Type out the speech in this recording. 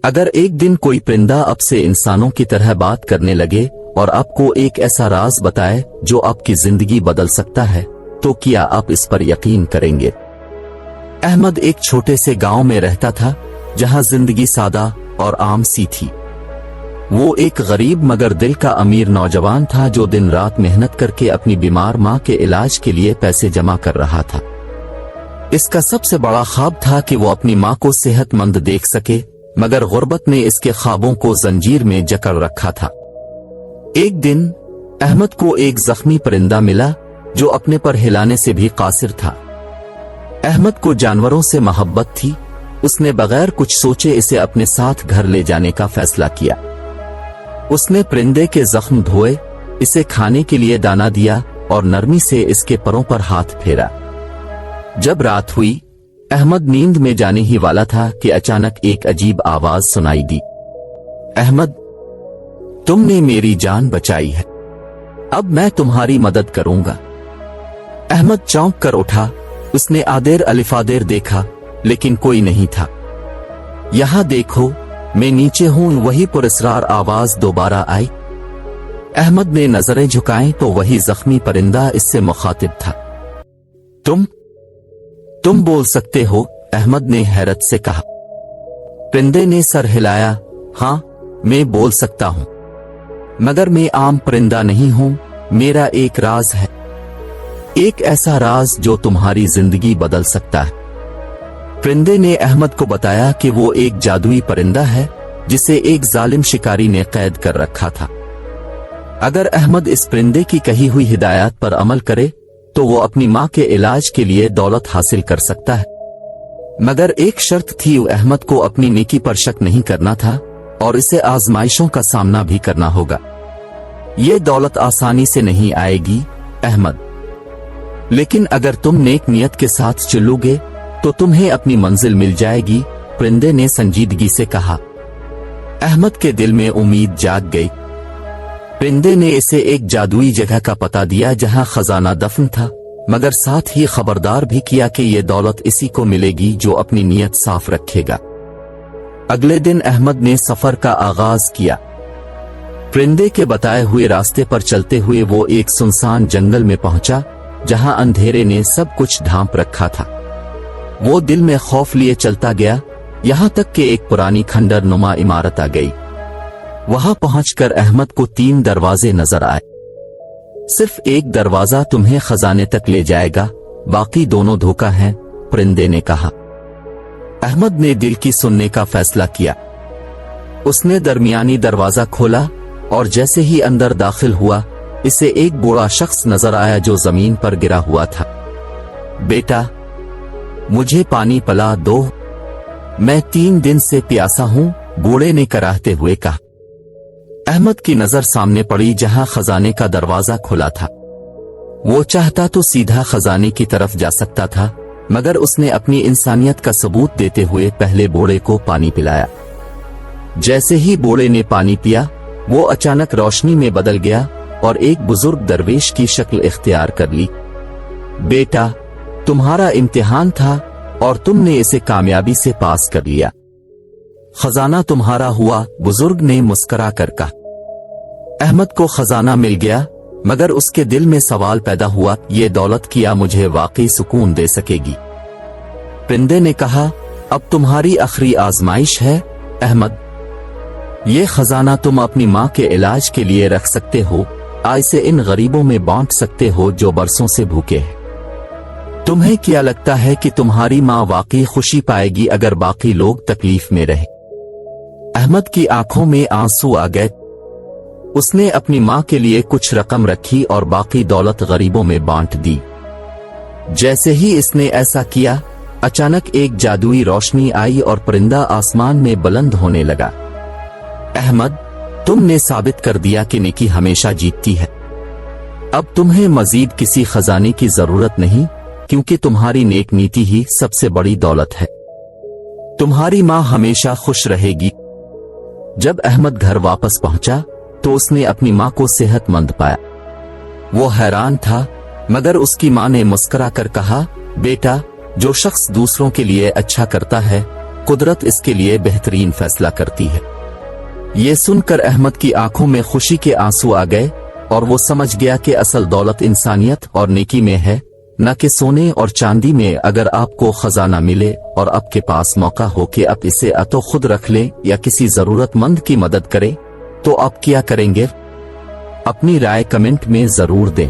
अगर एक दिन कोई परिंदा आपसे इंसानों की तरह बात करने लगे और आपको एक ऐसा राज बताए जो आपकी जिंदगी बदल सकता है, तो क्या आप इस पर यकीन करेंगे? अहमद एक छोटे से गांव में रहता था जहां जिंदगी सादा और आम सी थी। वो एक गरीब मगर दिल का अमीर नौजवान था जो दिन रात मेहनत करके अपनी बीमार मां के इलाज के लिए पैसे जमा कर रहा था। इसका सबसे बड़ा ख्वाब था कि वो अपनी मां को सेहतमंद देख सके, मगर गुर्बत ने इसके ख्वाबों को जंजीर में जकड़ रखा था। एक दिन अहमद को एक जख्मी परिंदा मिला जो अपने पर हिलाने से भी कासिर था। अहमद को जानवरों से मोहब्बत थी। उसने बगैर कुछ सोचे इसे अपने साथ घर ले जाने का फैसला किया। उसने परिंदे के जख्म धोए, इसे खाने के लिए दाना दिया और नरमी से इसके परों पर हाथ फेरा। जब रात हुई, अहमद नींद में जाने ही वाला था कि अचानक एक अजीब आवाज सुनाई दी। अहमद, तुमने मेरी जान बचाई है, अब मैं तुम्हारी मदद करूंगा। अहमद चौंक कर उठा। उसने आदेर अलिफादेर देखा, लेकिन कोई नहीं था। यहां देखो, मैं नीचे हूं, वही पुरस्रार आवाज दोबारा आई। अहमद ने नजरें झुकाई तो वही जख्मी परिंदा इससे मुखातिब था। तुम बोल सकते हो? अहमद ने हैरत से कहा। परिंदे ने सर हिलाया। हां, मैं बोल सकता हूं, मगर मैं आम परिंदा नहीं हूं। मेरा एक राज है, एक ऐसा राज जो तुम्हारी जिंदगी बदल सकता है। परिंदे ने अहमद को बताया कि वो एक जादुई परिंदा है जिसे एक जालिम शिकारी ने कैद कर रखा था। अगर अहमद इस परिंदे की कही हुई हिदायत पर अमल करे तो वो अपनी मां के इलाज के लिए दौलत हासिल कर सकता है। मगर एक शर्त थी, अहमद को अपनी नेकी पर शक नहीं करना था और इसे आजमाइशों का सामना भी करना होगा। ये दौलत आसानी से नहीं आएगी अहमद, लेकिन अगर तुम नेक नियत के साथ चलोगे तो तुम्हें अपनी मंजिल मिल जाएगी, परिंदे ने संजीदगी से कहा। अहमद के दिल में उम्मीद जाग गई। परिंदे ने इसे एक जादुई जगह का पता दिया जहां खजाना दफन था, मगर साथ ही खबरदार भी किया कि यह दौलत इसी को मिलेगी जो अपनी नीयत साफ रखेगा। अगले दिन अहमद ने सफर का आगाज किया। परिंदे के बताए हुए रास्ते पर चलते हुए वो एक सुनसान जंगल में पहुंचा जहां अंधेरे ने सब कुछ ढांप रखा था। वो दिल में खौफ लिए चलता गया, यहां तक कि एक पुरानी खंडर नुमा इमारत आ गई। वहां पहुंचकर अहमद को 3 दरवाजे नजर आए। सिर्फ एक दरवाजा तुम्हें खजाने तक ले जाएगा, बाकी दोनों धोखा हैं, परिंदे ने कहा। अहमद ने दिल की सुनने का फैसला किया। उसने दरमियानी दरवाजा खोला और जैसे ही अंदर दाखिल हुआ, इसे एक बूढ़ा शख्स नजर आया जो जमीन पर गिरा हुआ था। बेटा, मुझे पानी पिला दो, मैं 3 दिन से प्यासा हूं, बूढ़े ने कराहते हुए कहा। अहमद की नजर सामने पड़ी जहां खजाने का दरवाजा खुला था। वो चाहता तो सीधा खजाने की तरफ जा सकता था, मगर उसने अपनी इंसानियत का सबूत देते हुए पहले बूढ़े को पानी पिलाया। जैसे ही बूढ़े ने पानी पिया, वो अचानक रोशनी में बदल गया और एक बुजुर्ग दरवेश की शक्ल इख्तियार कर ली। बेटा, तुम्हारा इम्तिहान था और तुमने इसे कामयाबी से पास कर लिया। खजाना तुम्हारा हुआ, बुजुर्ग ने मुस्करा कर कहा। अहमद को खजाना मिल गया, मगर उसके दिल में सवाल पैदा हुआ, ये दौलत क्या मुझे वाकई सुकून दे सकेगी? परिंदे ने कहा, अब तुम्हारी आखिरी आजमाइश है अहमद। ये खजाना तुम अपनी मां के इलाज के लिए रख सकते हो, इसे इन गरीबों में बांट सकते हो जो बरसों से भूखे हैं। तुम्हें क्या लगता है कि तुम्हारी मां वाकई खुशी पाएगी अगर बाकी लोग तकलीफ में रहे? अहमद की आंखों में आंसू आ गए। उसने अपनी मां के लिए कुछ रकम रखी और बाकी दौलत गरीबों में बांट दी। जैसे ही इसने ऐसा किया, अचानक एक जादुई रोशनी आई और परिंदा आसमान में बुलंद होने लगा। अहमद, तुमने साबित कर दिया कि नेकी हमेशा जीतती है। अब तुम्हें मजीद किसी खजाने की जरूरत नहीं, क्योंकि तुम्हारी नेक नीति ही सबसे बड़ी दौलत है। तुम्हारी मां हमेशा खुश रहेगी। जब अहमद घर वापस पहुंचा तो उसने अपनी मां को सेहतमंद पाया। वो हैरान था, मगर उसकी मां ने मुस्कुरा कर कहा, बेटा, जो शख्स दूसरों के लिए अच्छा करता है कुदरत इसके लिए बेहतरीन फैसला करती है। ये सुनकर अहमद की आंखों में खुशी के आंसू आ गए और वो समझ गया कि असल दौलत इंसानियत और नेकी में है, न कि सोने और चांदी में। अगर आपको खजाना मिले और आपके पास मौका हो कि आप इसे तो खुद रख लें या किसी जरूरतमंद की मदद करें, तो आप क्या करेंगे? अपनी राय कमेंट में जरूर दें।